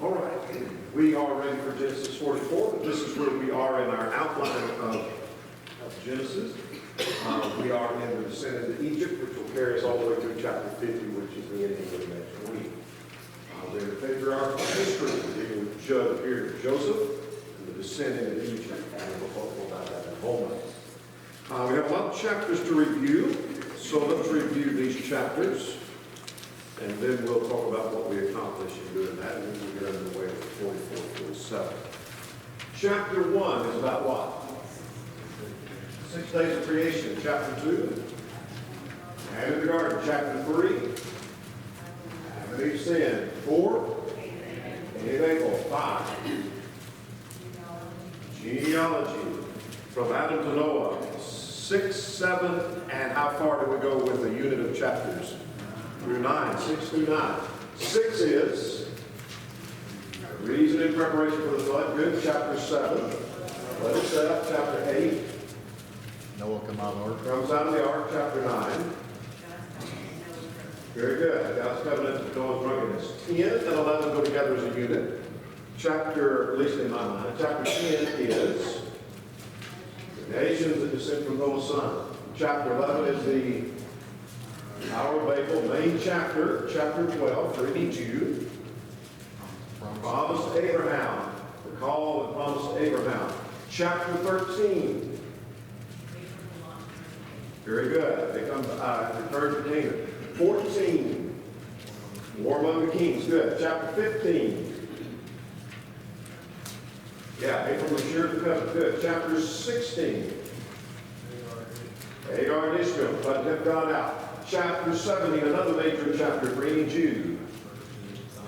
All right, we are ready for Genesis 44. This is where we are in our outline of Genesis. We are in the descent into Egypt, which will carry us all the way through chapter 50, which is the ending of the next week. We're in the patriarchal history, dealing with the period of Joseph and the descent into Egypt, and we'll talk about that in a moment. We have a lot of chapters to review, so let's review these chapters. And then we'll talk about what we accomplished in doing that, and then we'll get underway with 44, 47. Chapter 1 is about what? 6 days of creation. Chapter 2, Adam in the garden. Chapter 3, Adam and Eve sinned. 4, Cain and Abel. 5, genealogy from Adam to Noah. 6, 7, and how far do we go with a unit of chapters? Through 9, 6 through 9. 6 is reason in preparation for the flood. Good. Chapter 7. Let it set up. Chapter 8. Noah come out of the ark. Comes out of the ark. Chapter 9. Very good. God's covenant with Noah's drunkenness. 10 and 11 go together as a unit. Chapter, at least in my mind, chapter 10 is the nations that descend from Noah's son. Chapter 11 is the Tower of Babel, main chapter, chapter 12, freeing Jude. Promise to Abraham, the call and promise to Abraham. Chapter 13. Very good. They come return to Canaan. 14. War among the kings. Good. Chapter 15. Yeah, Abram was sure to covenant. Good. Chapter 16. Hagar and Ishmael, but have gone out. Chapter 17, another major chapter, bringing Jude.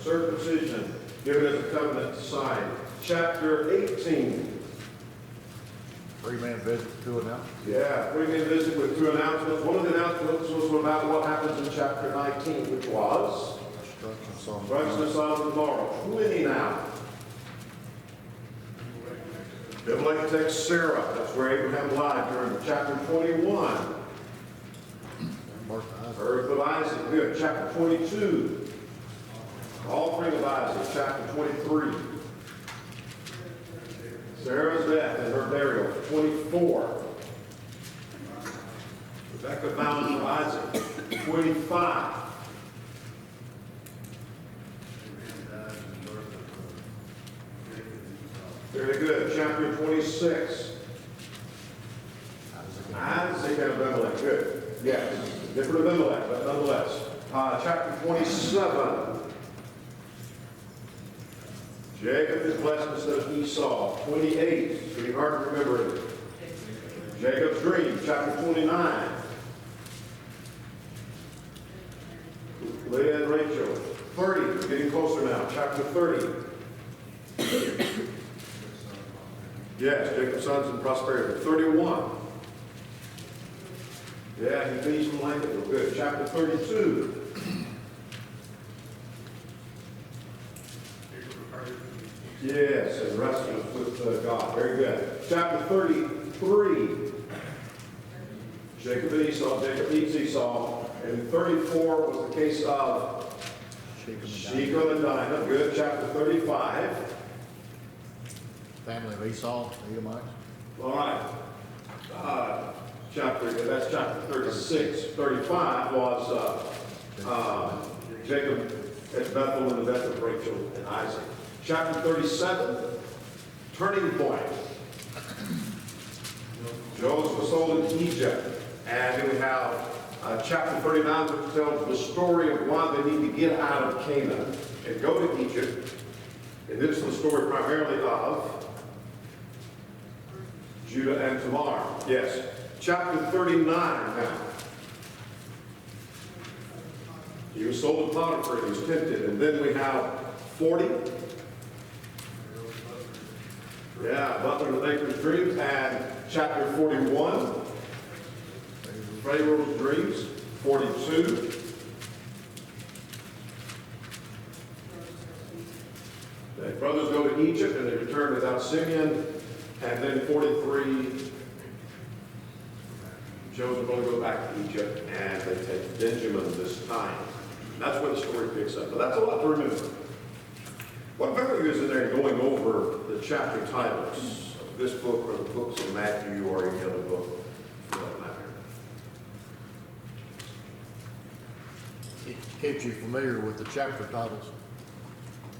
Circumcision, given as a covenant sign. Chapter 18. 3-man visit, 2 announcements. Yeah, 3-man visit with 2 announcements. One of the announcements was about what happens in chapter 19, which was destruction of Sodom and Gomorrah. 20 now. Biblical text Sarah, that's where Abraham lied during chapter 21. Birth of Isaac, good. Chapter 22. Offering of Isaac, chapter 23. Sarah's death and her burial, 24. Rebecca found of Isaac, 25. Very good. Chapter 26. Isaac and Abimelech, good. Yes, different Abimelech, but nonetheless. Chapter 27. Jacob is blessed instead of Esau. 28. It's pretty hard to remember it. Jacob's dream. Chapter 29. Leah and Rachel. 30. We're getting closer now. Chapter 30. Yes, Jacob's sons and prosperity. 31. Yeah, he feeds from Lincoln. Good. Chapter 32. Yes, and wrestles with God. Very good. Chapter 33. Jacob and Esau. Jacob eats Esau. And 34 was the case of Shechem and Dinah. Good. Chapter 35. Family of Esau, Edomites. All right. That's chapter 36. 35 was Jacob at Bethel and the death of Rachel and Isaac. Chapter 37, turning point. Joseph was sold into Egypt. And then we have chapter 39, which tells the story of why they need to get out of Canaan and go to Egypt. And this is the story primarily of Judah and Tamar. Yes. Chapter 39 now. He was sold to Potiphar, he was tempted. And then we have 40. Yeah, Butler and the Baker's dreams. And chapter 41. Pharaoh's dreams. 42. The brothers go to Egypt and they return without Simeon. And then 43. Joseph will go back to Egypt and they take Benjamin this time. And that's where the story picks up. But that's a lot to remember. What you is in there going over the chapter titles of this book or the books of Matthew or any other book for that matter. It keeps you familiar with the chapter titles.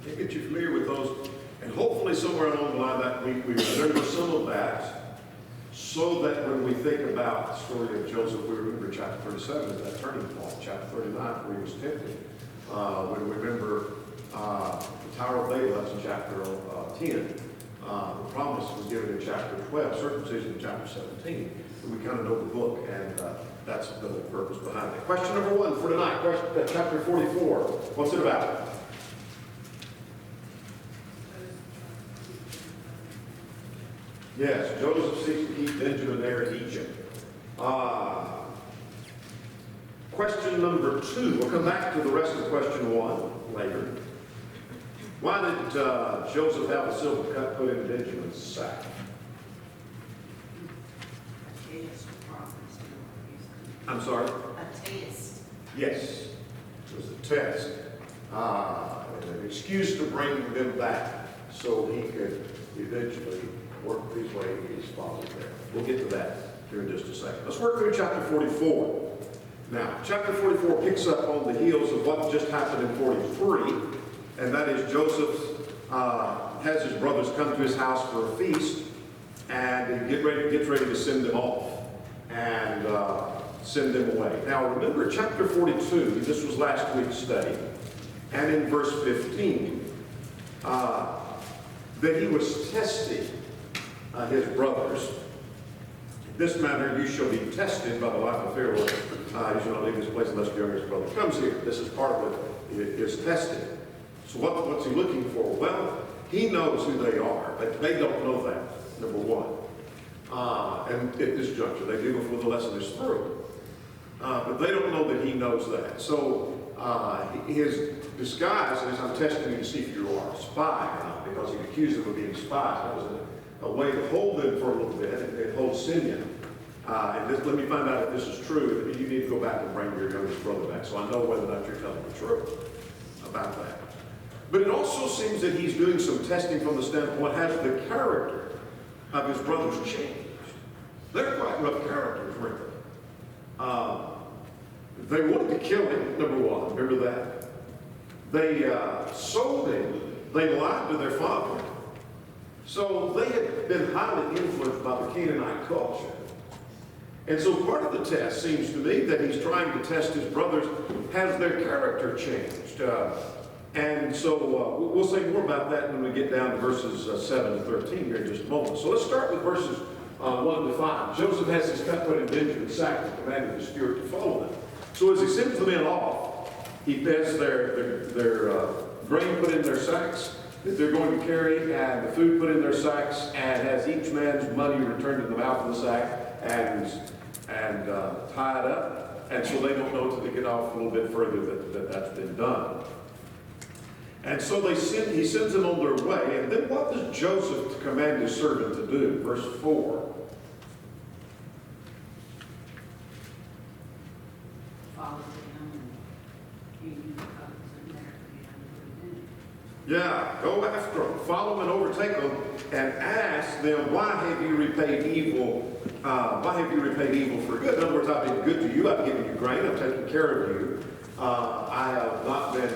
To get you familiar with those, and hopefully somewhere along the line that we remember some of that, so that when we think about the story of Joseph, we remember chapter 37 as that turning point, chapter 39 where he was tempted. We remember the Tower of Babel, that's in chapter 10. The promise was given in chapter 12, circumcision in chapter 17. So we kind of know the book, and that's the purpose behind it. Question number 1 for tonight, chapter 44. What's it about? Yes, Joseph seeks to keep Benjamin there in Egypt. Question number 2. We'll come back to the rest of question 1 later. Why did Joseph have a silver cup put in Benjamin's sack? I'm sorry? A test. Yes, it was a test. An excuse to bring them back so he could eventually work his way to his father there. We'll get to that here in just a second. Let's work through chapter 44. Now, chapter 44 picks up on the heels of what just happened in 43, and that is Joseph has his brothers come to his house for a feast, and he gets ready to send them off and send them away. Now, remember chapter 42, this was last week's study, and in verse 15, that he was testing his brothers. In this manner you shall be tested by the life of Pharaoh. You shall not leave this place unless your youngest brother comes here. This is part of his testing. So what's he looking for? Well, he knows who they are, but they don't know that, number 1. And at this juncture, they do before the lesson is through. But they don't know that he knows that. So his disguise is, I'm testing you to see if you are a spy or not, because he accused them of being spies. That was a way to hold them for a little bit and hold Simeon. Let me find out if this is true. You need to go back and bring your youngest brother back, so I know whether or not you're telling the truth about that. But it also seems that he's doing some testing from the standpoint, has the character of his brothers changed? They're quite rough characters, weren't they? They wanted to kill him, number 1. Remember that? They sold him. They lied to their father. So they had been highly influenced by the Canaanite culture. And so part of the test seems to me that he's trying to test his brothers. Has their character changed? And so we'll say more about that when we get down to verses 7 to 13 here in just a moment. So let's start with verses 1 to 5. Joseph has his cup put in Benjamin's sack and commanded the steward to follow them. So as he sends the men off, he has their grain put in their sacks that they're going to carry, and the food put in their sacks, and has each man's money returned to the mouth of the sack and tied up. And so they don't know until they get off a little bit further that that's been done. And so he sends them on their way. And then what does Joseph command his servant to do? Verse 4. Follow them and you comes in there again. Yeah, go after them, follow them and overtake them, and ask them, why have you repaid evil? Why have you repaid evil for good? In other words, I've been good to you. I've given you grain. I've taken care of you. I have not been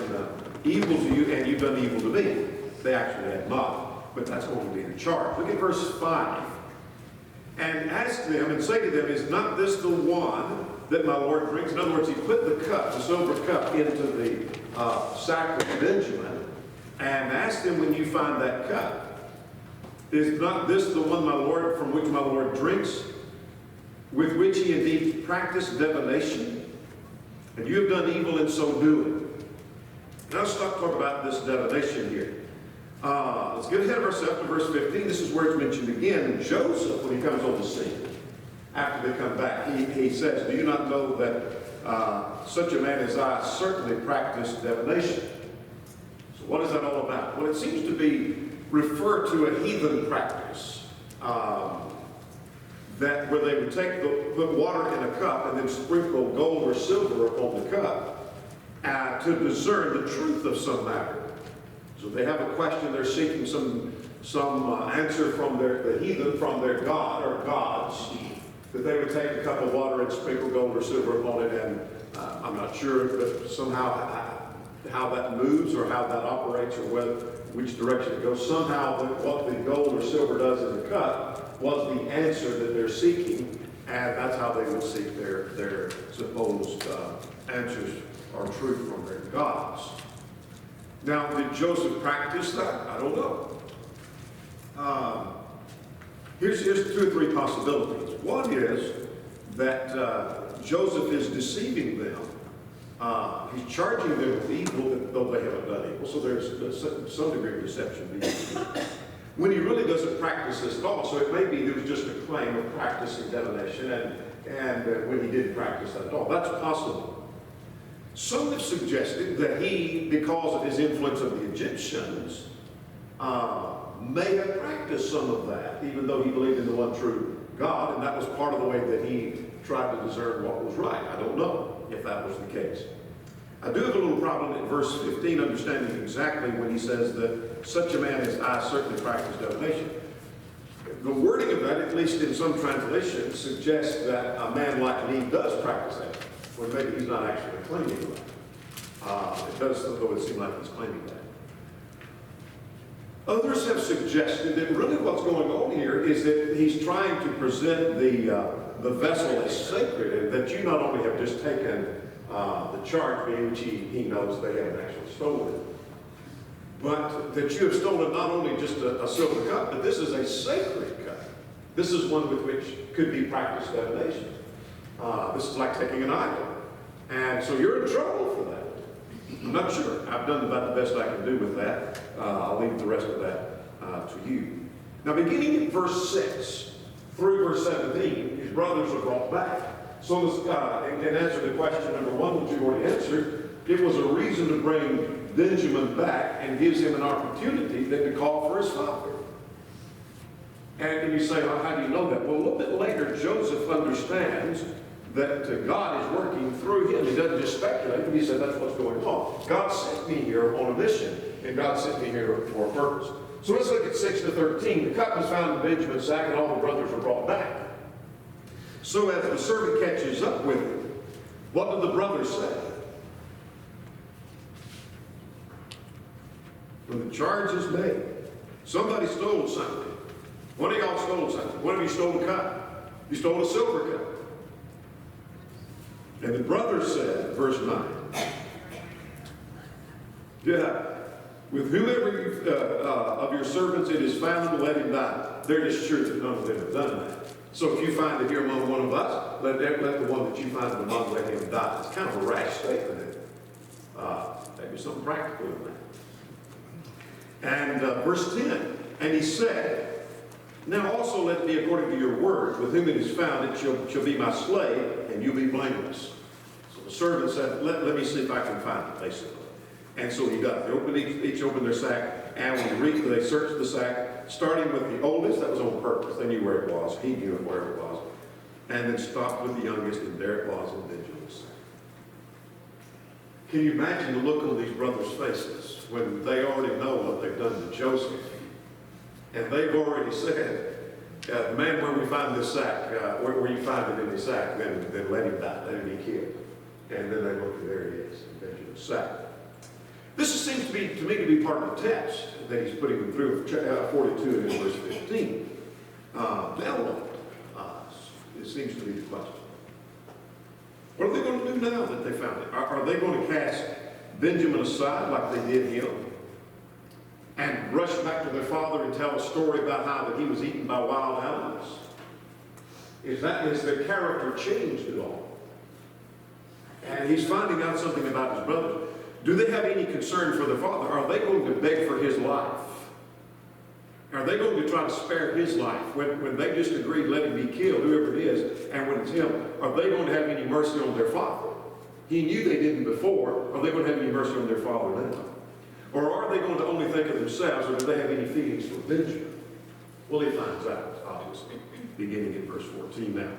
evil to you, and you've done evil to me. They actually had not, but that's going to be the charge. Look at verse 5. And ask them and say to them, is not this the one that my Lord drinks? In other words, he put the cup, the silver cup, into the sack of Benjamin. And ask them when you find that cup, is not this the one, my Lord, from which my Lord drinks, with which he indeed practiced divination? And you have done evil in so doing. Now let's talk about this divination here. Let's get ahead of ourselves to verse 15. This is where it's mentioned again. Joseph, when he comes on the scene, after they come back, he says, do you not know that such a man as I certainly practiced divination? So what is that all about? Well, it seems to be referred to a heathen practice. That where they would put water in a cup and then sprinkle gold or silver upon the cup to discern the truth of some matter. So they have a question, they're seeking some answer from the heathen, from their god or gods, that they would take a cup of water and sprinkle gold or silver upon it, and I'm not sure, but somehow how that moves or how that operates or which direction it goes. Somehow what the gold or silver does in the cup was the answer that they're seeking, and that's how they would seek their supposed answers or truth from their gods. Now, did Joseph practice that? I don't know. Here's 2 or 3 possibilities. One is that Joseph is deceiving them. He's charging them with evil, though they haven't done evil. So there's some degree of deception being used. When he really doesn't practice this at all. So it may be there was just a claim of practicing divination, and when he didn't practice that at all. That's possible. Some have suggested that he, because of his influence of the Egyptians, may have practiced some of that, even though he believed in the one true God, and that was part of the way that he tried to discern what was right. I don't know if that was the case. I do have a little problem in verse 15, understanding exactly when he says that such a man as I certainly practice divination. The wording of that, at least in some translations, suggests that a man like me does practice that, when maybe he's not actually claiming that. It does, though it seems like he's claiming that. Others have suggested that really what's going on here is that he's trying to present the vessel as sacred, and that you not only have just taken the charge, being which he knows they haven't actually stolen, but that you have stolen not only just a silver cup, but this is a sacred cup. This is one with which could be practiced divination. This is like taking an idol. And so you're in trouble for that. I'm not sure. I've done about the best I can do with that. I'll leave the rest of that to you. Now, beginning in verse 6 through verse 17, his brothers are brought back. So in answer to question number 1, which you already answered, it was a reason to bring Benjamin back and gives him an opportunity then to call for his father. And you say, well, how do you know that? Well, a little bit later, Joseph understands that God is working through him. He doesn't just speculate. He said, that's what's going on. God sent me here on a mission, and God sent me here for a purpose. So let's look at 6 to 13. The cup was found in Benjamin's sack, and all the brothers were brought back. So as the servant catches up with him, what did the brothers say? When the charge is made, somebody stole something. One of y'all stole something. One of you stole a cup. You stole a silver cup. And the brothers said, verse 9, yeah, with whomever of your servants it is found, let him die. They're just sure that none of them have done that. So if you find it here among one of us, let the one that you find among, let him die. It's kind of a rash statement, isn't it? Maybe something practical in that. And verse 10, and he said, now also let it be according to your word, with whom it is found, it shall be my slave, and you be blameless. So the servant said, let me see if I can find it, basically. And so he does. They each opened their sack, and when they searched the sack, starting with the oldest, that was on purpose. They knew where it was. He knew where it was. And then stopped with the youngest, and there it was in Benjamin's sack. Can you imagine the look on these brothers' faces when they already know what they've done to Joseph? And they've already said, man, where we find this sack, where you find it in the sack, then let him die, let him be killed. And then they look, and there he is, in Benjamin's sack. This seems to me to be part of the test that he's putting them through, 42 and verse 15. Now what? It seems to be the question. What are they going to do now that they found it? Are they going to cast Benjamin aside like they did him? And rush back to their father and tell a story about how that he was eaten by wild animals? Is their character changed at all? And he's finding out something about his brothers. Do they have any concern for their father? Are they going to beg for his life? Are they going to try to spare his life? When they just agreed, let him be killed, whoever it is, and when it's him, are they going to have any mercy on their father? He knew they didn't before. Are they going to have any mercy on their father now? Or are they going to only think of themselves, or do they have any feelings for Benjamin? Well, he finds out, obviously, beginning in verse 14 now.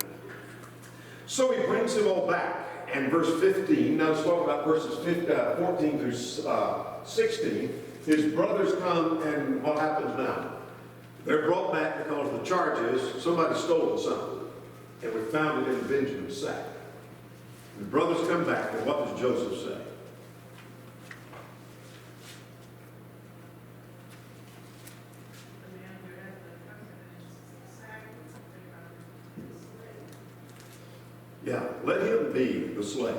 So he brings them all back. And verse 15, now let's talk about verses 14 through 16. His brothers come, and what happens now? They're brought back because the charge is somebody stole something, and we found it in Benjamin's sack. The brothers come back, and what does Joseph say? Yeah, let him be the slave.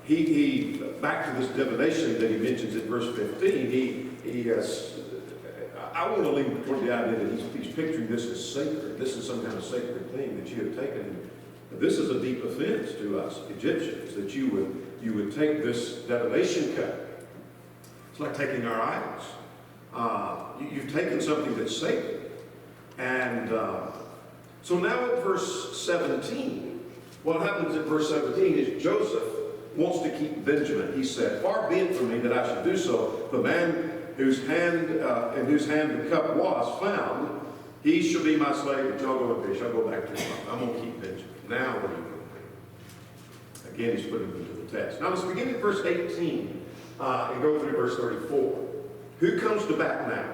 He back to this divination that he mentions in verse 15, he has, I want to lean toward the idea that he's picturing this as sacred. This is some kind of sacred thing that you have taken. This is a deep offense to us Egyptians, that you would take this divination cup. It's like taking our idols. You've taken something that's sacred. And so now at verse 17, what happens at verse 17 is Joseph wants to keep Benjamin. He said, "Far be it from me that I should do so. The man in whose hand the cup was found, he shall be my slave, but y'all go and fish. I'll go back to your father. I'm going to keep Benjamin." Now what are you going to do? Again, he's putting him to the test. Now let's begin at verse 18 and go through verse 34. Who comes to bat now?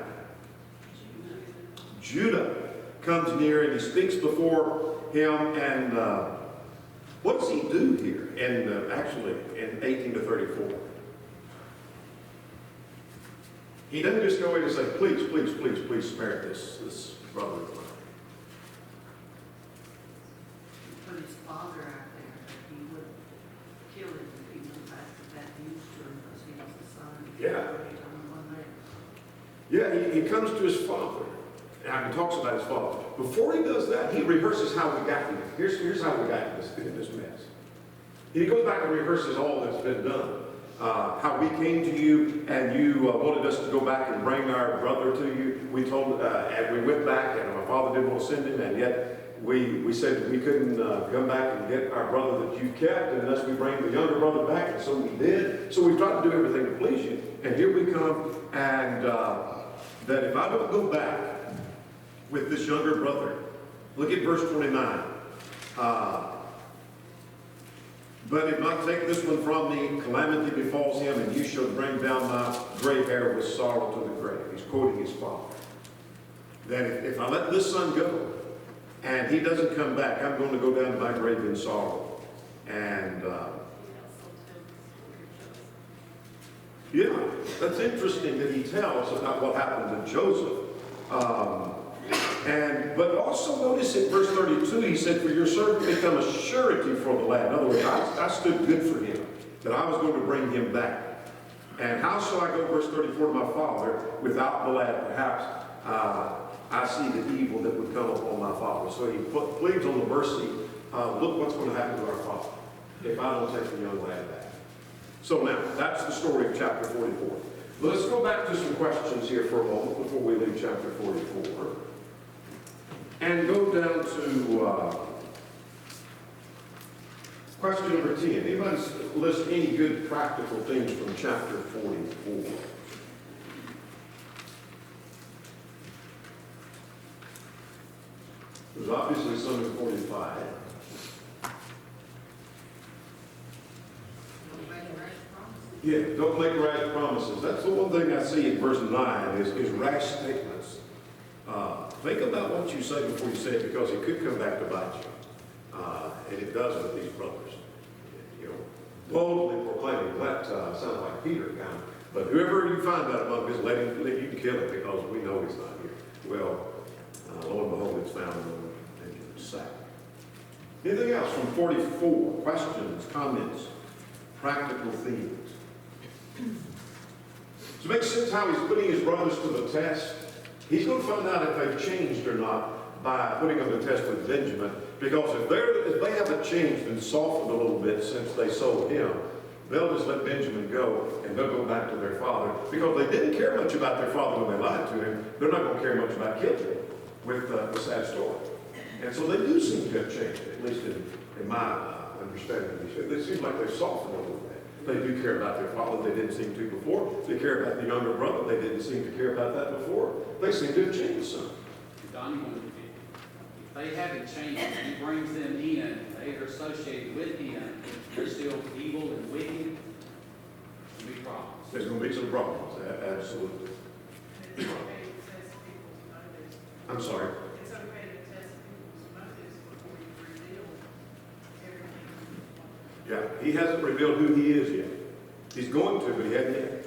Judah comes near and he speaks before him, and what does he do here? And actually, in 18 to 34, he doesn't just go in and say, "Please, please, please, please spare this brother of mine." He put his father out there that he would kill him if he went back to that news to him because he was the son. Yeah. He's on one leg. Yeah, he comes to his father, and he talks about his father. Before he does that, he rehearses how we got here. Here's how we got in this mess. He goes back and rehearses all that's been done. How we came to you, and you wanted us to go back and bring our brother to you. We told, and we went back, and my father didn't want to send him, and yet we said we couldn't come back and get our brother that you kept unless we bring the younger brother back, and so we did. So we tried to do everything to please you, and here we come, and that if I don't go back with this younger brother, look at verse 29. "But if not take this one from me, calamity befalls him, and you shall bring down my gray hair with sorrow to the grave." He's quoting his father. That if I let this son go, and he doesn't come back, I'm going to go down to my grave in sorrow. And yeah, that's interesting that he tells about what happened to Joseph. But also notice in verse 32, he said, "For your servant become a surety for the lad." In other words, I stood good for him, that I was going to bring him back. "And how shall I go," verse 34, "to my father without the lad? Perhaps I see the evil that would come upon my father." So he pleads on the mercy. Look what's going to happen to our father if I don't take the young lad back. So now, that's the story of chapter 44. Let's go back to some questions here for a moment before we leave chapter 44. And go down to question number 10. Anybody list any good practical things from chapter 44? There's obviously some in 45. Don't make rash promises. Yeah, don't make rash promises. That's the one thing I see in verse 9 is rash statements. Think about what you say before you say it, because it could come back to bite you. And it does with these brothers. You know, boldly proclaiming, that sounds like Peter kind of. But whoever you find out among us, let you can kill him, because we know he's not here. Well, lo and behold, it's found in the sack. Anything else from 44? Questions, comments, practical themes? Does it make sense how he's putting his brothers to the test? He's going to find out if they've changed or not by putting them to the test with Benjamin. Because if they haven't changed and softened a little bit since they sold him, they'll just let Benjamin go, and they'll go back to their father. Because they didn't care much about their father when they lied to him, they're not going to care much about killing him with the sad story. And so they do seem to have changed, at least in my understanding. It seems like they've softened a little bit. They do care about their father. They didn't seem to before. They care about the younger brother. They didn't seem to care about that before. They seem to have changed some. Donnie, if they haven't changed, he brings them in, they are associated with him, they're still evil and wicked, There's going to be some problems, absolutely. It's okay to test people's motives. I'm sorry. It's okay to test people's motives before you reveal everything. Yeah, he hasn't revealed who he is yet. He's going to, but he hasn't yet.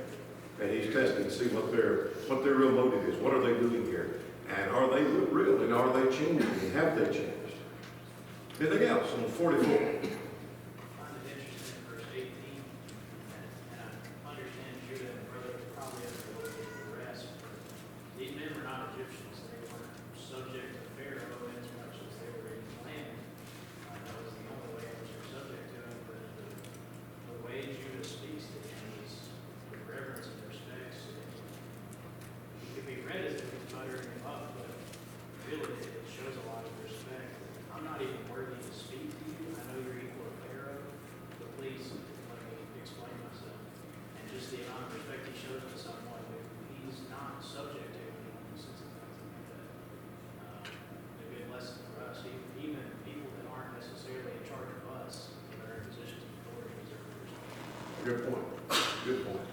And he's testing to see what their real motive is. What are they doing here? And are they real? And are they changing? And have they changed? Anything else on 44? I find it interesting in verse 18, and I understand Judah and brother probably have to go with the rest, but these men were not Egyptians. They weren't subject to Pharaoh as much as they were in his land. That was the only way in which they're subject to him, but the way Judah speaks to him is with reverence and respect. So he could be read as if he's buttering him up, but really it shows a lot of respect. I'm not even worthy to speak to you. I know you're equal to Pharaoh, but please let me explain myself. And just the amount of respect he shows to someone who he's not subject to anyone in the sense of something like that. A good lesson for us, even people that aren't necessarily in charge of us, but are in positions of authority, deserve respect. Good point. Good point.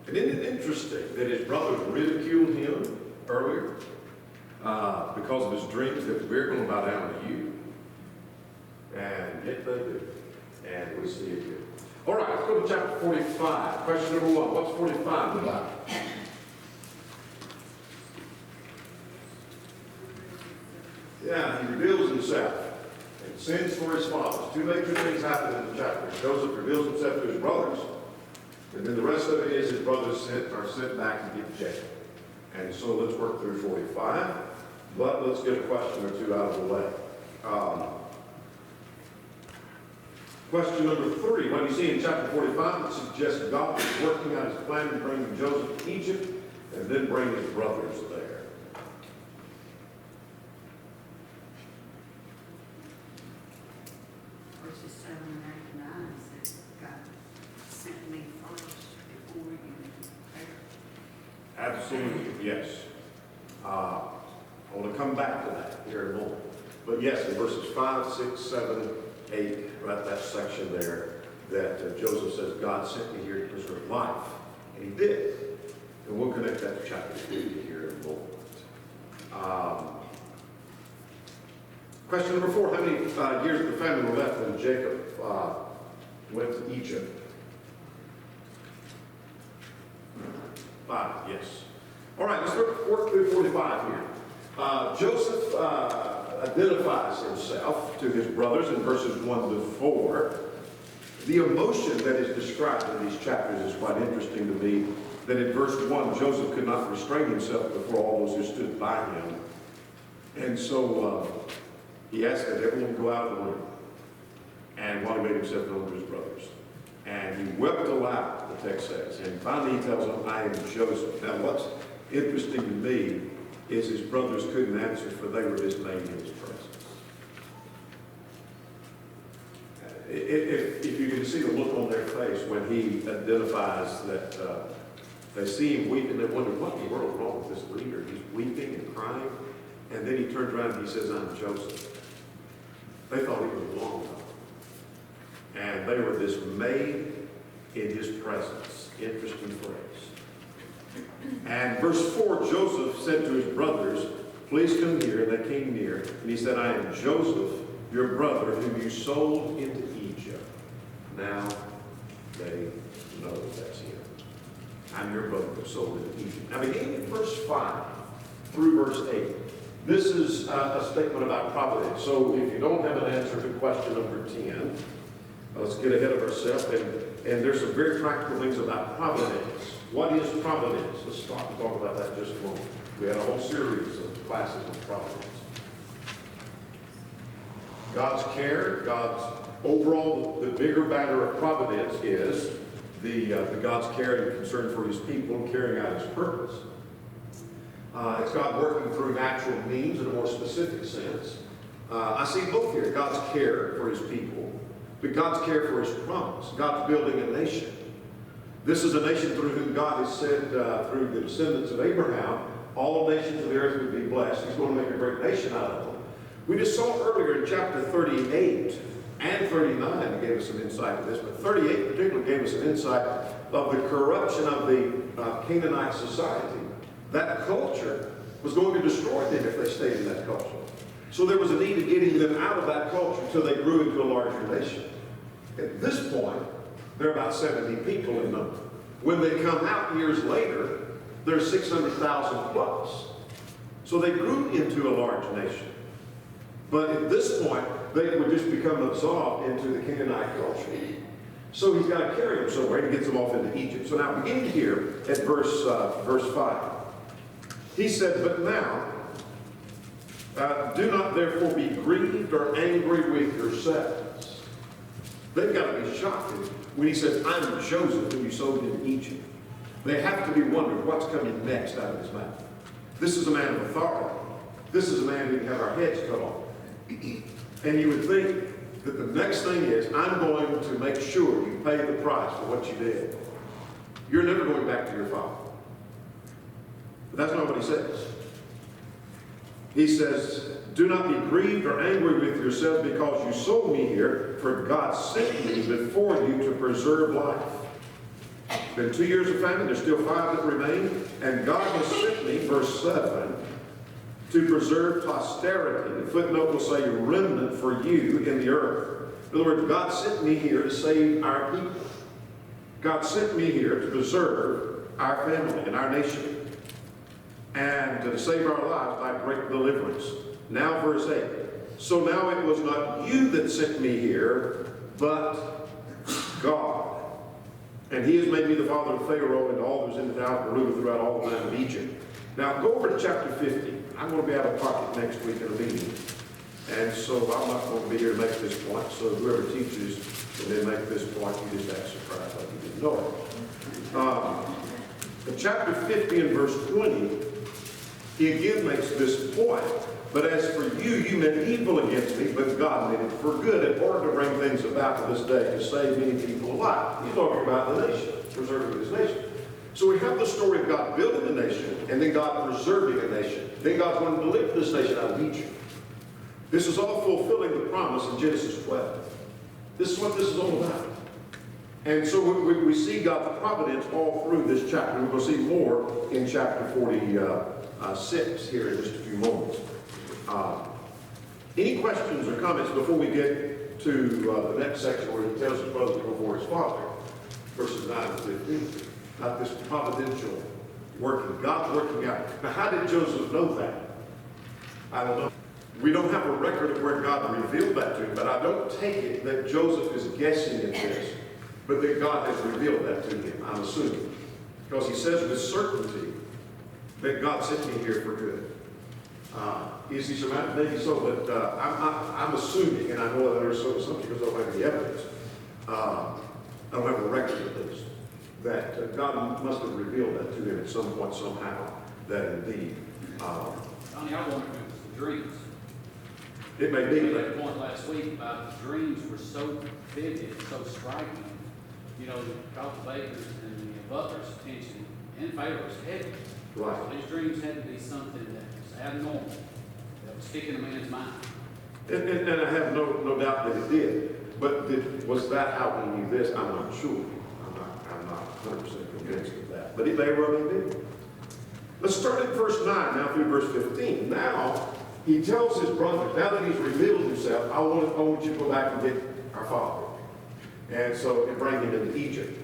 And isn't it interesting that his brothers ridiculed him earlier because of his dreams that we're going to bow down to you? And yet they do. And we see it here. All right, let's go to chapter 45. Question number 1. What's 45 about? Yeah, he reveals himself and sends for his fathers. Two major things happen in the chapter. Joseph reveals himself to his brothers, and then the rest of it is his brothers are sent back to get Jacob. And so let's work through 45, but let's get a question or two out of the way. Question number 3. What you see in chapter 45, it suggests God was working out his plan to bring Joseph to Egypt and then bring his brothers there. Verses 7 and 8 and 9 says, God sent me first before you prepared. Absolutely, yes. I want to come back to that here in a moment. But yes, in verses 5, 6, 7, 8, right, that section there, that Joseph says, God sent me here to preserve life. And he did. And we'll connect that to chapter 50 here in a moment. Question number 4. How many years of the family were left when Jacob went to Egypt? 5, yes. All right, let's work through 45 here. Joseph identifies himself to his brothers in verses 1 to 4. The emotion that is described in these chapters is quite interesting to me, that in verse 1, Joseph could not restrain himself before all those who stood by him. And so he asked that everyone go out of the room, and while he made himself known to his brothers. And he wept aloud, the text says. And finally he tells them, I am Joseph. Now what's interesting to me is his brothers couldn't answer, for they were dismayed in his presence. If you can see the look on their face when he identifies that they see him weeping, they wonder, what in the world is wrong with this leader? He's weeping and crying. And then he turns around and he says, I'm Joseph. They thought he was long gone. And they were dismayed in his presence. Interesting phrase. And verse 4, Joseph said to his brothers, please come here. And they came near. And he said, I am Joseph, your brother, whom you sold into Egypt. Now they know that's him. I'm your brother who sold into Egypt. Now beginning in verse 5 through verse 8, this is a statement about providence. So if you don't have an answer to question number 10, let's get ahead of ourselves. And there's some very practical things about providence. What is providence? Let's stop and talk about that just a moment. We had a whole series of classes on providence. God's care, God's overall, the bigger matter of providence is the God's care and concern for his people and carrying out his purpose. It's God working through natural means in a more specific sense. I see both here, God's care for his people, but God's care for his promise. God's building a nation. This is a nation through whom God has said, through the descendants of Abraham, all nations of the earth would be blessed. He's going to make a great nation out of them. We just saw earlier in chapter 38 and 39, it gave us some insight to this, but 38 particularly gave us an insight of the corruption of the Canaanite society, that culture was going to destroy them if they stayed in that culture. So there was a need of getting them out of that culture until they grew into a larger nation. At this point, there are about 70 people in number. When they come out years later, there's 600,000 plus. So they grew into a large nation. But at this point, they would just become absorbed into the Canaanite culture. So he's got to carry them somewhere, and he gets them off into Egypt. So now beginning here at verse 5, he said, "But now, do not therefore be grieved or angry with yourselves." They've got to be shocked when he says, "I'm Joseph, who you sold into Egypt." They have to be wondering what's coming next out of his mouth. This is a man of authority. This is a man who can have our heads cut off. And you would think that the next thing is, I'm going to make sure you pay the price for what you did. You're never going back to your father. But that's not what he says. He says, "Do not be grieved or angry with yourselves because you sold me here, for God sent me before you to preserve life." It's been 2 years of famine, there's still 5 that remain, and God has sent me, verse 7, to preserve posterity. The footnote will say remnant for you in the earth. In other words, God sent me here to save our people. God sent me here to preserve our family and our nation, and to save our lives by great deliverance. Now verse 8. "So now it was not you that sent me here, but God. And he has made me the father of Pharaoh and all those in the house and ruler throughout all the land of Egypt." Now go over to chapter 50. I'm going to be out of pocket next week in a meeting. And so I'm not going to be here to make this point. So whoever teaches when they make this point, you just act surprised like you didn't know it. In chapter 50 and verse 20, he again makes this point. "But as for you, you meant evil against me, but God made it for good in order to bring things about to this day to save many people alive." He's talking about the nation, preserving his nation. So we have the story of God building a nation, and then God preserving a nation. Then God's going to deliver this nation out of Egypt. This is all fulfilling the promise in Genesis 12. This is what this is all about. And so we see God's providence all through this chapter. We're going to see more in chapter 46 here in just a few moments. Any questions or comments before we get to the next section where he tells his brother to go before his father, verses 9 and 15? Not this providential working. God's working out. Now, how did Joseph know that? I don't know. We don't have a record of where God revealed that to him, but I don't take it that Joseph is guessing at this, but that God has revealed that to him, I'm assuming. Because he says with certainty that God sent me here for good. Is he surrounded? Maybe so, but I'm assuming, and I know that there's some assumption because I don't have any evidence. I don't have a record of this, that God must have revealed that to him at some point, somehow, that indeed. Donnie, I wonder if it was the dreams. It may We be. made a point last week about the dreams were so vivid, so striking. You know, Dr. Baker's and the Butler's attention and Pharaoh's heavy. Right. So these dreams had to be something that was abnormal, that was sticking in a man's mind. And I have no doubt that it did. But was that how he knew this? I'm not sure. I'm not 100% convinced of that. But it may well have been. Let's start at verse 9 now through verse 15. Now, he tells his brother, now that he's revealed himself, I want you to go back and get our father. And so, and bring him into Egypt.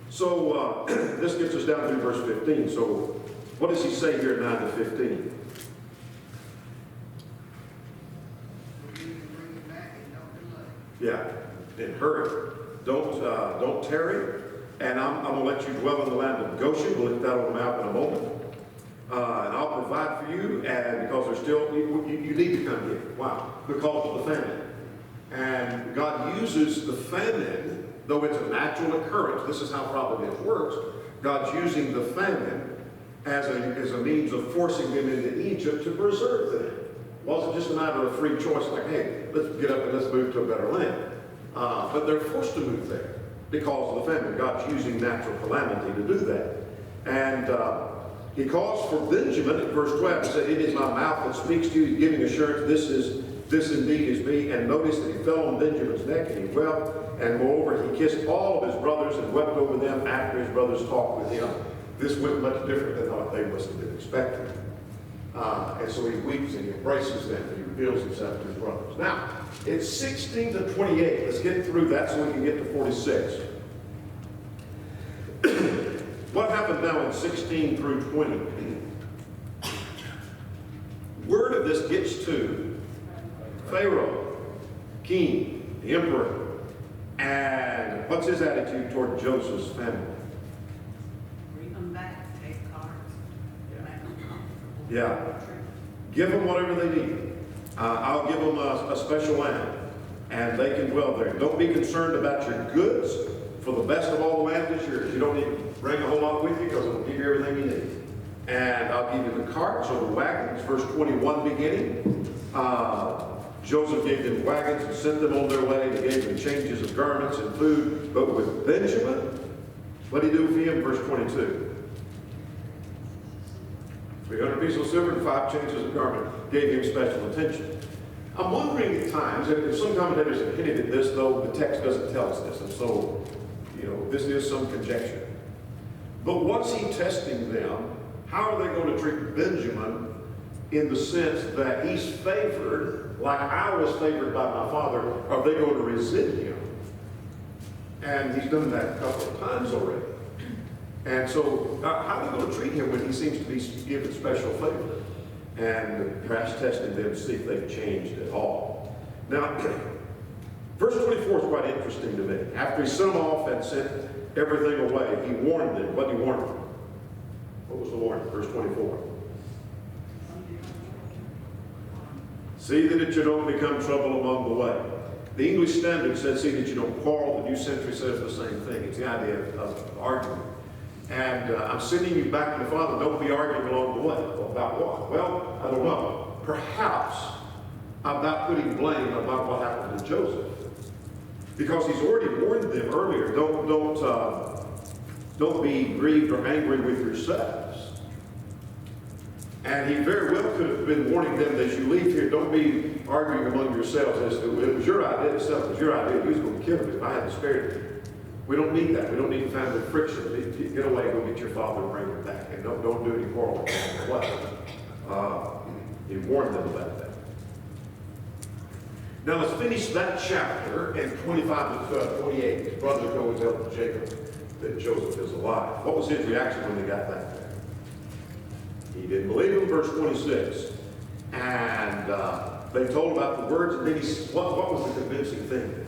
So, this gets us down through verse 15. So, what does he say here in 9 to 15? So you can bring it back and don't delay. Yeah, and hurry. Don't tarry. And I'm going to let you dwell in the land of Goshen. We'll look at that on the map in a moment. And I'll provide for you, and because there's still, you need to come here. Why? Because of the famine. And God uses the famine, though it's a natural occurrence. This is how providence works. God's using the famine as a means of forcing them into Egypt to preserve them. It wasn't just a matter of free choice, like, hey, let's get up and let's move to a better land. But they're forced to move there because of the famine. God's using natural calamity to do that. And he calls for Benjamin in verse 12. He said, it is my mouth that speaks to you. He's giving assurance. This is this indeed is me. And notice that he fell on Benjamin's neck and he wept. And moreover, he kissed all of his brothers and wept over them after his brothers talked with him. This went much different than what they must have been expecting. And so he weeps and he embraces them and he reveals himself to his brothers. Now, it's 16 to 28. Let's get through that so we can get to 46. What happened now in 16 through 20? Word of this gets to Pharaoh, king, the emperor. And what's his attitude toward Joseph's family? Bring them back, take cars, make them comfortable. Yeah. Give them whatever they need. I'll give them a special land, and they can dwell there. Don't be concerned about your goods, for the best of all the land is yours. You don't need to bring a whole lot with you, because it'll give you everything you need. And I'll give you the carts or the wagons, verse 21 beginning. Joseph gave them wagons and sent them on their way. He gave them changes of garments and food. But with Benjamin, what did he do for him? Verse 22. 300 pieces of silver and 5 changes of garment. Gave him special attention. I'm wondering at times, and some commentators have hinted at this, though the text doesn't tell us this, and so, this is some conjecture. But what's he testing them? How are they going to treat Benjamin in the sense that he's favored, like I was favored by my father? Are they going to resent him? And he's done that a couple of times already. And so, how are they going to treat him when he seems to be given special favor? And perhaps testing them to see if they've changed at all. Now, verse 24 is quite interesting to me. After he sent them off and sent everything away, he warned them. What did he warn them? What was the warning? Verse 24. See that you don't become trouble among the way. The English Standard says, see that you don't quarrel. The New Century says the same thing. It's the idea of argument. And I'm sending you back to the Father. Don't be arguing along the way. Well, about what? Well, I don't know. Perhaps about putting blame about what happened to Joseph. Because he's already warned them earlier. Don't be grieved or angry with yourselves. And he very well could have been warning them that as you leave here, don't be arguing among yourselves as to it was your idea, itself was your idea, he was going to kill me if I hadn't spared him. We don't need that. We don't need family friction. Get away, go get your father and bring him back. And don't do any quarreling. He warned them about that. Now let's finish that chapter in 25 to 28. His brothers go and tell Jacob that Joseph is alive. What was his reaction when they got back there? He didn't believe him, verse 26. And they told about the words, and then what was the convincing thing?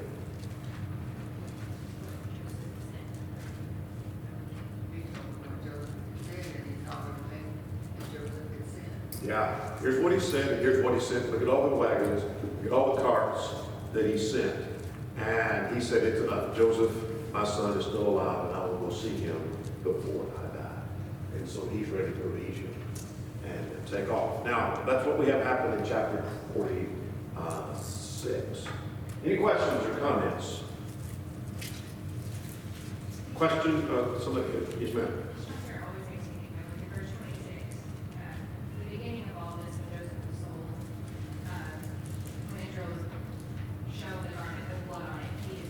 Yeah, here's what he said, and here's what he sent. Look at all the wagons, look at all the carts that he sent. And he said, it's enough. Joseph, my son, is still alive, and I will go see him before I die. And so he's ready to go to Egypt and take off. Now, that's what we have happened in chapter 46. Any questions or comments? Question? Somebody? Yes, ma'am. Sure, always makes me think of verse 26. The beginning of all this, when Joseph was sold, when Israel was shown the garment with blood on it, he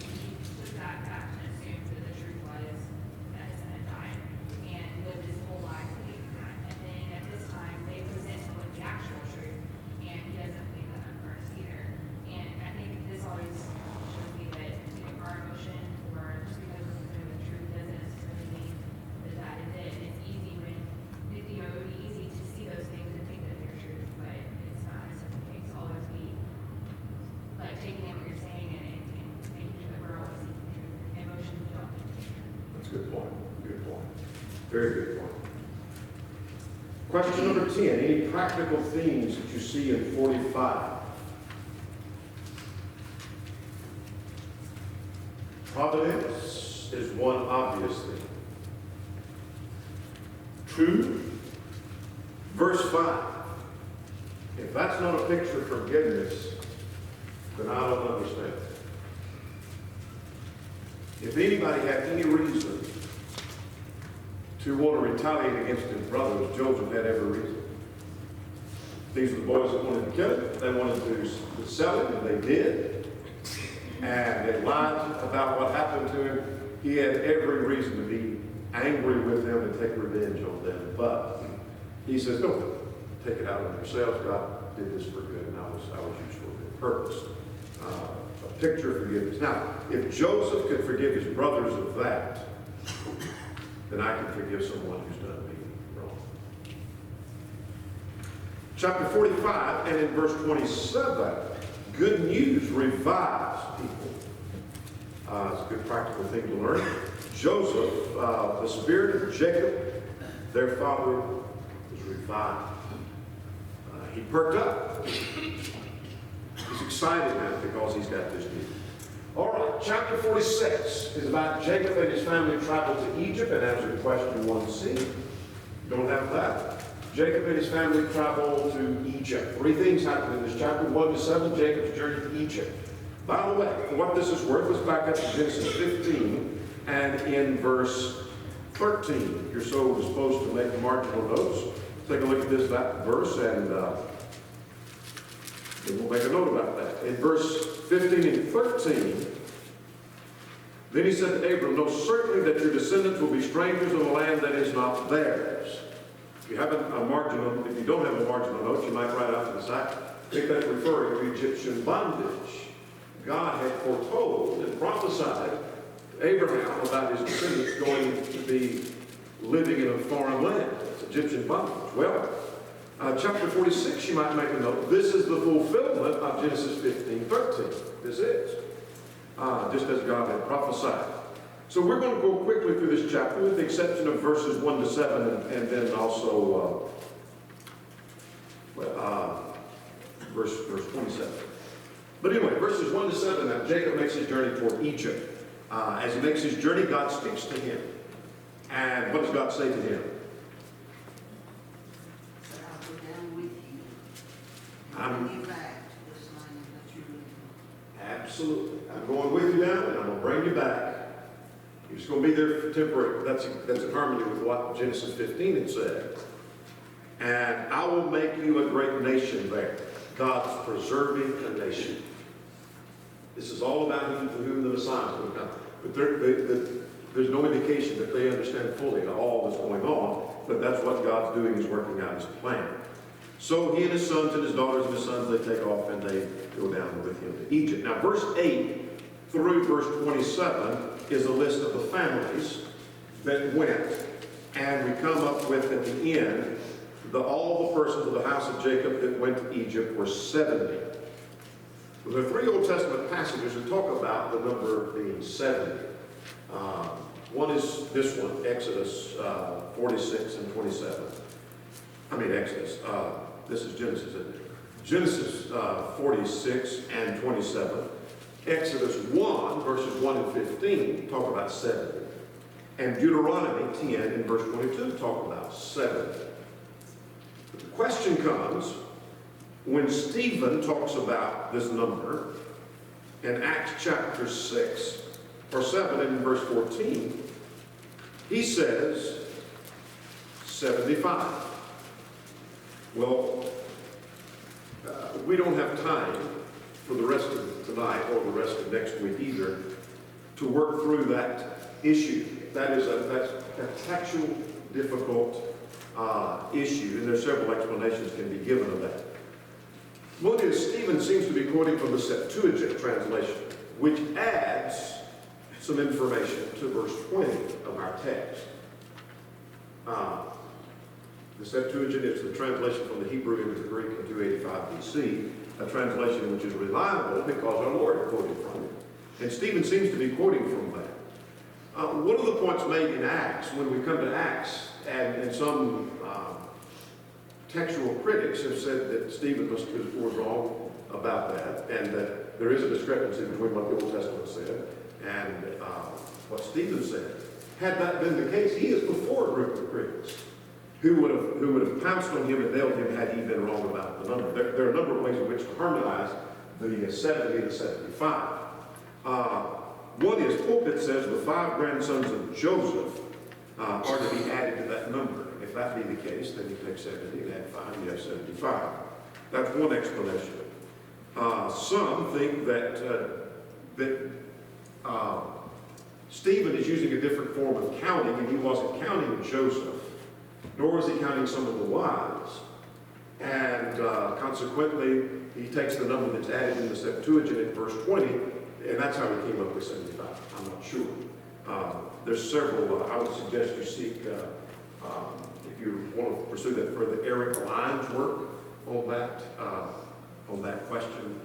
took that fact and assumed that the truth was that his son had died and lived his whole life believing that. And then at this time, they present him with the actual truth, and he doesn't believe that at first either. And I think this always shows me that our emotion or just because we're presented with truth doesn't necessarily mean that is it. It's easy when, it would be easy to see those things and think that they're true, but it's not necessarily the case. Always be like taking in what you're saying and making sure that we're always seeking truth. Emotions don't make it true. That's a good point. Good point. Very good point. Question number 10. Any practical themes that you see in 45? Providence is one obvious thing. 2, verse 5. If that's not a picture of forgiveness, then I don't understand. If anybody had any reason to want to retaliate against his brothers, Joseph had every reason. These were the boys that wanted to kill him. They wanted to sell him, and they did. And they lied about what happened to him. He had every reason to be angry with them and take revenge on them. But he says, no, take it out on yourselves. God did this for good, and I was used for a good purpose. A picture of forgiveness. Now, if Joseph could forgive his brothers of that, then I can forgive someone who's done me wrong. Chapter 45 and in verse 27, good news revives people. It's a good practical thing to learn. Joseph, the spirit of Jacob, their father, was revived. He perked up. He's excited now because he's got this news. All right, chapter 46 is about Jacob and his family traveled to Egypt, and answered question 1c. Don't have that. Jacob and his family traveled to Egypt. Three things happen in this chapter. 1 to 7, Jacob's journey to Egypt. By the way, for what this is worth, let's back up to Genesis 15 and in verse 13. You're so disposed to make marginal notes. Take a look at that verse, and then we'll make a note about that. In verse 15 and 13, then he said to Abram, know certainly that your descendants will be strangers in a land that is not theirs. If you don't have a marginal note, you might write out to the side. I think that's referring to Egyptian bondage. God had foretold and prophesied to Abraham about his descendants going to be living in a foreign land. It's Egyptian bondage. Well, chapter 46, you might make a note. This is the fulfillment of Genesis 15:13. This is. Just as God had prophesied. So we're going to go quickly through this chapter with the exception of verses 1 to 7 and then also verse 27. But anyway, verses 1 to 7, now Jacob makes his journey toward Egypt. As he makes his journey, God speaks to him. And what does God say to him? So I'll go down with you. I'm- Bring you back to this land that you're living. Absolutely. I'm going with you now, and I'm going to bring you back. You're just going to be there for temporary. That's in harmony with what Genesis 15 had said. And I will make you a great nation there. God's preserving a nation. This is all about him for whom the Messiah is going to come. But there's no indication that they understand fully all that's going on, but that's what God's doing, is working out his plan. So he and his sons and his daughters and his sons, they take off and they go down with him to Egypt. Now, verse 8 through verse 27 is a list of the families that went. And we come up with, at the end, all the persons of the house of Jacob that went to Egypt were 70. Well, there are three Old Testament passages that talk about the number being 70. One is this one, Exodus 46 and 27. Exodus. This is Genesis, isn't it? Genesis 46 and 27. Exodus 1, verses 1 and 15, talk about 70. And Deuteronomy 10 and verse 22 talk about 70. But the question comes, when Stephen talks about this number in Acts chapter 6, or 7 and verse 14, he says 75. Well, we don't have time for the rest of tonight or the rest of next week either to work through that issue. That's a textual difficult issue, and there's several explanations can be given of that. One is Stephen seems to be quoting from the Septuagint translation, which adds some information to verse 20 of our text. The Septuagint is the translation from the Hebrew into the Greek in 285 BC, a translation which is reliable because our Lord quoted from it. And Stephen seems to be quoting from that. One of the points made in Acts, when we come to Acts, and some textual critics have said that Stephen was wrong about that, and that there is a discrepancy between what the Old Testament said and what Stephen said. Had that been the case, he is before a group of critics who would have pounced on him and nailed him had he been wrong about the number. There are a number of ways in which to harmonize the 70 and the 75. One is, Pulpit says the 5 grandsons of Joseph are to be added to that number. If that be the case, then you take 70 and add 5, you have 75. That's one explanation. Some think that Stephen is using a different form of counting, and he wasn't counting Joseph, nor was he counting some of the wives. And consequently, he takes the number that's added in the Septuagint in verse 20, and that's how he came up with 75. I'm not sure. There's several. I would suggest you seek, if you want to pursue that further, Eric Lyons' work on that question.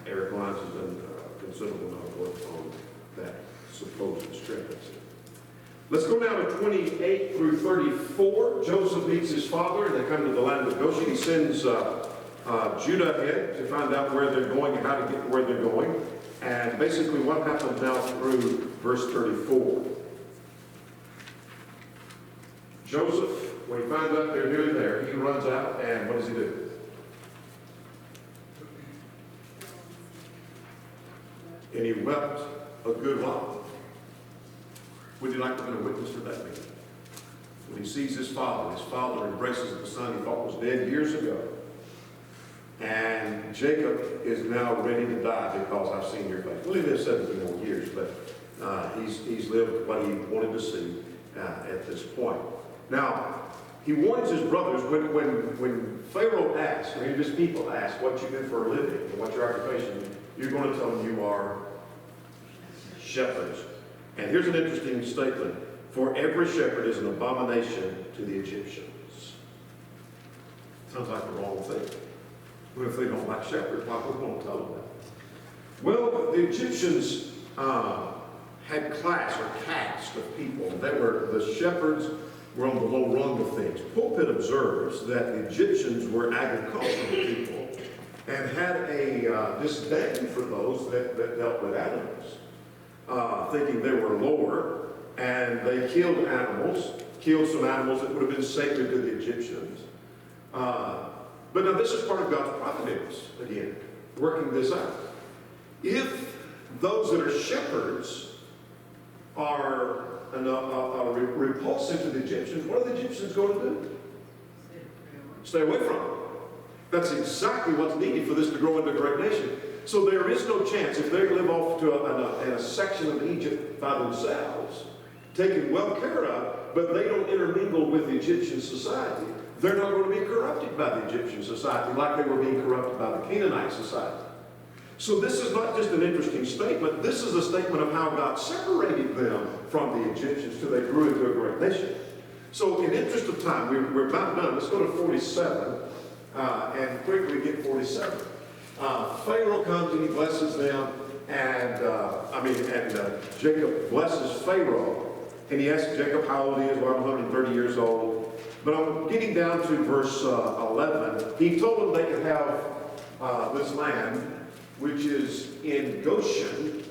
Eric Lyons has done a considerable amount of work on that supposed discrepancy. Let's go down to 28 through 34. Joseph meets his father, and they come to the land of Goshen. He sends Judah ahead to find out where they're going and how to get where they're going. And basically what happens now through verse 34. Joseph, when he finds out they're nearly there, he runs out, and what does he do? And he wept a good while. Would you like to be a witness for that meeting? When he sees his father embraces the son he thought was dead years ago. And Jacob is now ready to die because I've seen your face. Well, he lived 17 more years, but he's lived what he wanted to see at this point. Now, he warns his brothers when Pharaoh asks, or his people ask what you do for a living and what's your occupation, you're going to tell them you are shepherds. And here's an interesting statement. For every shepherd is an abomination to the Egyptians. Sounds like the wrong thing. Well, if they don't like shepherds, why would we want to tell them that? Well, the Egyptians had class or caste of people. The shepherds were on the low rung of things. Pulpit observes that the Egyptians were agricultural people and had a disdain for those that dealt with animals, thinking they were lower, and they killed some animals that would have been sacred to the Egyptians. But now this is part of God's providence, again, working this out. If those that are shepherds are repulsive to the Egyptians, what are the Egyptians going to do? Stay away from them. That's exactly what's needed for this to grow into a great nation. So there is no chance, if they live off to in a section of Egypt by themselves, taken well care of, but they don't intermingle with the Egyptian society, they're not going to be corrupted by the Egyptian society like they were being corrupted by the Canaanite society. So this is not just an interesting statement. This is a statement of how God separated them from the Egyptians till they grew into a great nation. So in interest of time, we're about done. Let's go to 47 and quickly get 47. Pharaoh comes and he blesses them, and Jacob blesses Pharaoh, and he asks Jacob how old he is. Well, I'm 130 years old. But I'm getting down to verse 11. He told them they could have this land, which is in Goshen,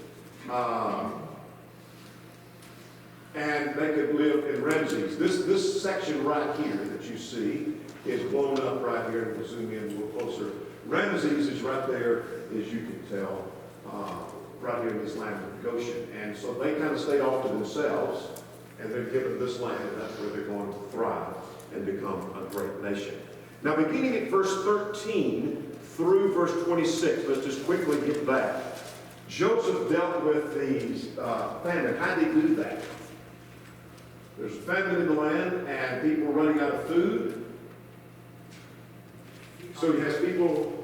and they could live in Ramses. This section right here that you see is blown up right here, and we'll zoom in a little closer. Ramses is right there, as you can tell, right here in this land of Goshen. And so they kind of stayed off to themselves, and they're given this land, and that's where they're going to thrive and become a great nation. Now, beginning at verse 13 through verse 26, let's just quickly get back. Joseph dealt with the famine. How did he do that? There's famine in the land, and people are running out of food. So he has people,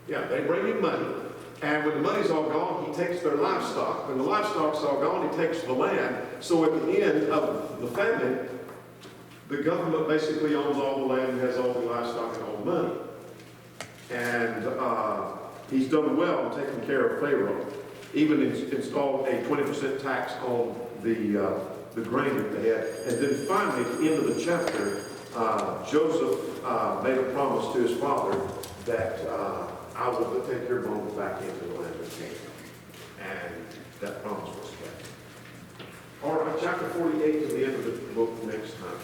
they bring him money. And when the money's all gone, he takes their livestock. When the livestock's all gone, he takes the land. So at the end of the famine, the government basically owns all the land, has all the livestock and all the money. And he's done well in taking care of Pharaoh. Even installed a 20% tax on the grain that they had. And then finally, at the end of the chapter, Joseph made a promise to his father that I will take your bones back into the land of Canaan. And that promise was kept. All right, chapter 48 to the end of the book next time.